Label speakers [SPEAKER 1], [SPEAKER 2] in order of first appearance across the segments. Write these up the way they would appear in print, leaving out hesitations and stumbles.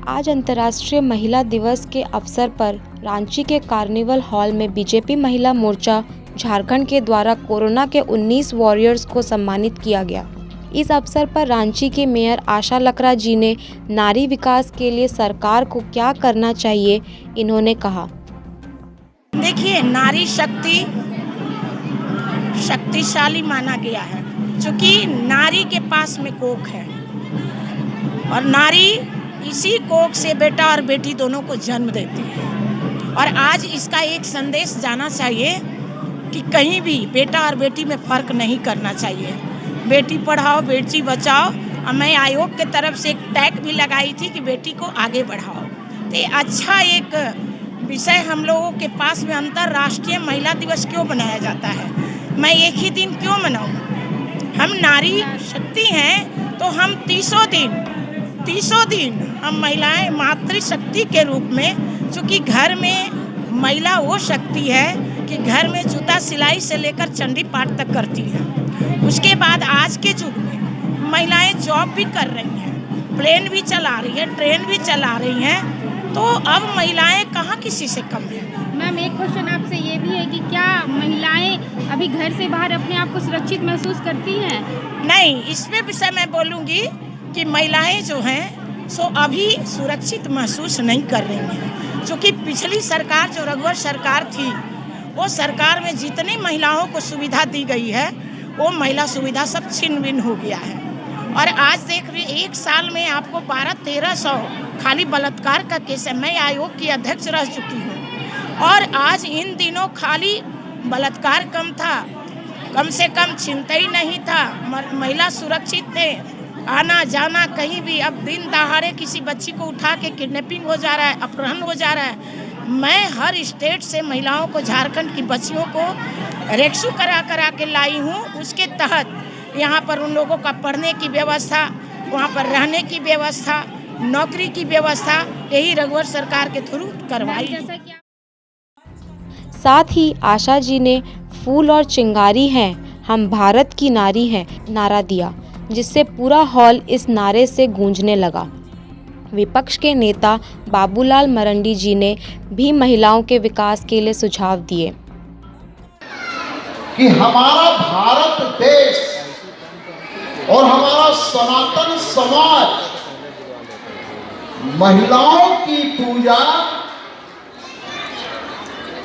[SPEAKER 1] आज अंतर्राष्ट्रीय महिला दिवस के अवसर पर रांची के कार्निवल हॉल में बीजेपी महिला मोर्चा झारखंड के द्वारा कोरोना के 19 वॉरियर्स को सम्मानित किया गया। इस अवसर पर रांची के मेयर आशा लकड़ा जी ने नारी विकास के लिए सरकार को क्या करना चाहिए, इन्होंने कहा।
[SPEAKER 2] देखिए, नारी शक्तिशाली माना गया है, क्योंकि नारी के पास में कोख है और नारी इसी कोख से बेटा और बेटी दोनों को जन्म देती है। और आज इसका एक संदेश जाना चाहिए कि कहीं भी बेटा और बेटी में फ़र्क नहीं करना चाहिए। बेटी पढ़ाओ, बेटी बचाओ। और मैं आयोग के तरफ से एक टैग भी लगाई थी कि बेटी को आगे बढ़ाओ। तो ये अच्छा एक विषय हम लोगों के पास में अंतर्राष्ट्रीय महिला दिवस क्यों मनाया जाता है? मैं एक ही दिन क्यों मनाऊं? हम नारी शक्ति हैं तो हम तीसों दिन हम महिलाएं मातृशक्ति के रूप में, चूँकि घर में महिला वो शक्ति है कि घर में जूता सिलाई से लेकर चंडी पाठ तक करती है। उसके बाद आज के युग में महिलाएं जॉब भी कर रही हैं, प्लेन भी चला रही हैं, ट्रेन भी चला रही हैं, तो अब महिलाएं कहाँ किसी से कम हैं।
[SPEAKER 3] मैम, एक क्वेश्चन आपसे ये भी है कि क्या महिलाएं अभी घर से बाहर अपने आप को सुरक्षित महसूस करती हैं?
[SPEAKER 2] नहीं, इसमें विषय मैं बोलूँगी कि महिलाएं जो हैं सो अभी सुरक्षित महसूस नहीं कर रही हैं, क्योंकि पिछली सरकार जो रघुवर सरकार थी, वो सरकार में जितनी महिलाओं को सुविधा दी गई है वो महिला सुविधा सब छिन भिन हो गया है। और आज देख रही, एक साल में आपको 1200-1300 खाली बलात्कार का केस है। मैं आयोग की अध्यक्ष रह चुकी हूँ और आज इन दिनों खाली बलात्कार कम था, कम से कम छिनतई नहीं था, महिला सुरक्षित थे, आना जाना कहीं भी। अब दिन दहाड़े किसी बच्ची को उठा के किडनैपिंग हो जा रहा है, अपहरण हो जा रहा है। मैं हर स्टेट से महिलाओं को, झारखंड की बच्चियों को रेक्सू करा के लाई हूँ। उसके तहत यहाँ पर उन लोगों का पढ़ने की व्यवस्था, वहाँ पर रहने की व्यवस्था, नौकरी की व्यवस्था यही रघुवर सरकार के थ्रू करवाई।
[SPEAKER 1] साथ ही आशा जी ने फूल और चिंगारी हैं, हम भारत की नारी हैं नारा दिया, जिससे पूरा हॉल इस नारे से गूंजने लगा। विपक्ष के नेता बाबूलाल मरंडी जी ने भी महिलाओं के विकास के लिए सुझाव दिए
[SPEAKER 4] कि हमारा भारत देश और हमारा सनातन समाज महिलाओं की पूजा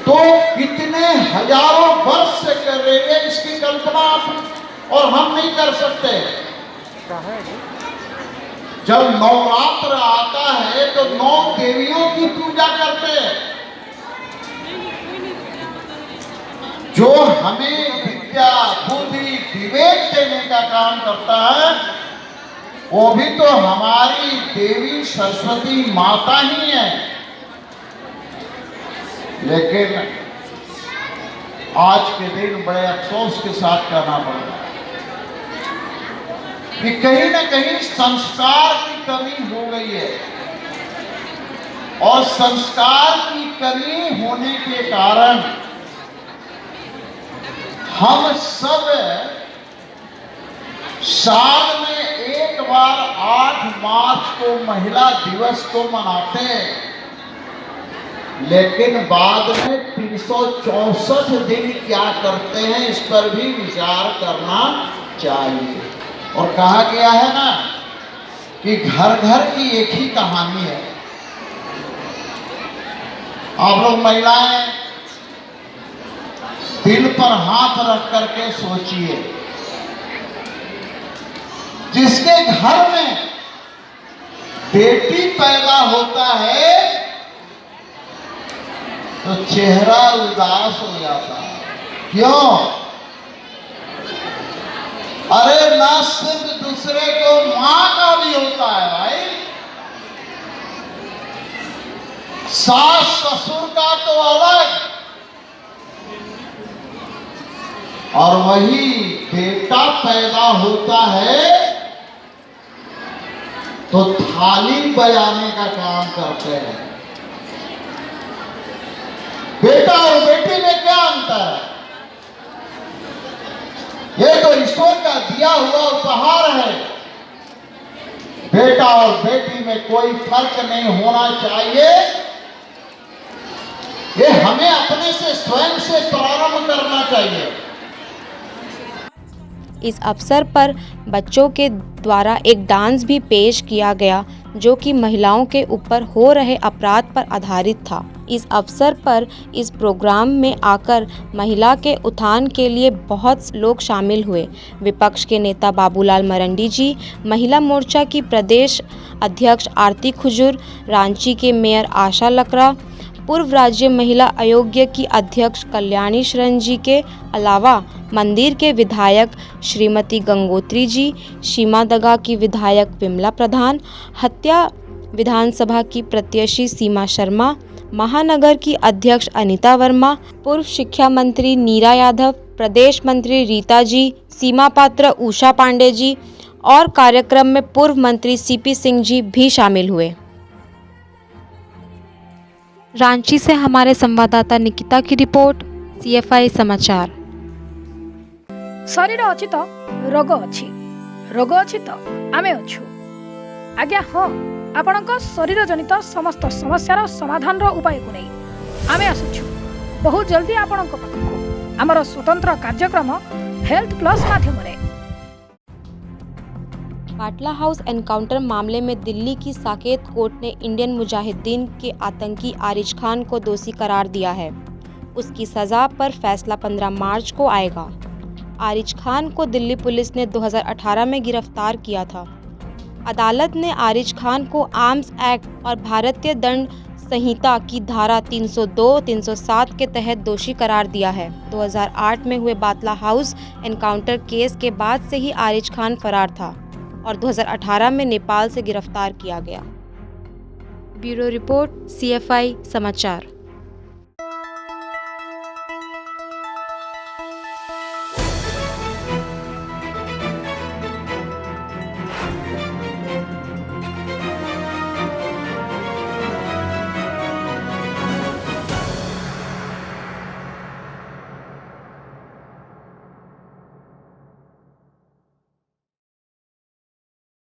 [SPEAKER 4] तो कितने हजारों वर्ष से कर रही है, इसकी कल्पना आप और हम नहीं कर सकते। जब नवरात्र आता है तो 9 देवियों की पूजा करते हैं। जो हमें विद्या, बुद्धि, विवेक देने का काम करता है वो भी तो हमारी देवी सरस्वती माता ही है। लेकिन आज के दिन बड़े अफसोस के साथ कहना पड़ता है कि कहीं ना कहीं संस्कार की कमी हो गई है और संस्कार की कमी होने के कारण हम सब साल में एक बार 8 मार्च को महिला दिवस को मनाते हैं, लेकिन बाद में 364 दिन क्या करते हैं इस पर भी विचार करना चाहिए। और कहा गया है ना कि घर घर की एक ही कहानी है। आप लोग महिलाएं दिल पर हाथ रख करके सोचिए, जिसके घर में बेटी पैदा होता है तो चेहरा उदास हो जाता है। क्यों? अरे ना सिर्फ दूसरे को मां का भी होता है भाई, सास ससुर का तो अलग, और वही बेटा पैदा होता है तो थाली बजाने का काम करते हैं। बेटा और बेटी में क्या अंतर है? ये तो ईश्वर का दिया हुआ उपहार है। बेटा और बेटी में कोई फर्क नहीं होना चाहिए। ये हमें अपने से स्वयं से प्रारंभ करना चाहिए।
[SPEAKER 1] इस अवसर पर बच्चों के द्वारा एक डांस भी पेश किया गया जो कि महिलाओं के ऊपर हो रहे अपराध पर आधारित था। इस अवसर पर इस प्रोग्राम में आकर महिला के उत्थान के लिए बहुत लोग शामिल हुए। विपक्ष के नेता बाबूलाल मरंडी जी, महिला मोर्चा की प्रदेश अध्यक्ष आरती खुजूर, रांची के मेयर आशा लकड़ा, पूर्व राज्य महिला आयोग की अध्यक्ष कल्याणी शरण जी के अलावा मंदिर के विधायक श्रीमती गंगोत्री जी, सीमादगा की विधायक विमला प्रधान, हत्या विधानसभा की प्रत्याशी सीमा शर्मा, महानगर की अध्यक्ष अनीता वर्मा, पूर्व शिक्षा मंत्री नीरा यादव, प्रदेश मंत्री रीता जी, सीमा पात्र, उषा पांडे जी और कार्यक्रम में पूर्व मंत्री सीपी सिंह जी भी शामिल हुए। रांची से हमारे संवाददाता निकिता की रिपोर्ट, CFI समाचार।
[SPEAKER 5] शरीर अच्छी तो रोग अच्छी, रोग अच्छी तो आमे अच्छु। आज्ञा हाँ, आपणक शरीर जनित समस्त समस्यार समाधान उपाय को नहीं आमे आसुछु बहुत जल्दी आपणक पाखकु आमर स्वतंत्र कार्यक्रम हेल्थ प्लस माध्यम रे।
[SPEAKER 1] बाटला हाउस एनकाउंटर मामले में दिल्ली की साकेत कोर्ट ने इंडियन मुजाहिदीन के आतंकी आरिज खान को दोषी करार दिया है। उसकी सजा पर फैसला 15 मार्च को आएगा। आरिज खान को दिल्ली पुलिस ने 2018 में गिरफ्तार किया था। अदालत ने आरिज खान को आर्म्स एक्ट और भारतीय दंड संहिता की धारा 302, 307 के तहत दोषी करार दिया है। 2008 में हुए बाटला हाउस एनकाउंटर केस के बाद से ही आरिज खान फरार था और 2018 में नेपाल से गिरफ्तार किया गया। ब्यूरो रिपोर्ट, CFI समाचार।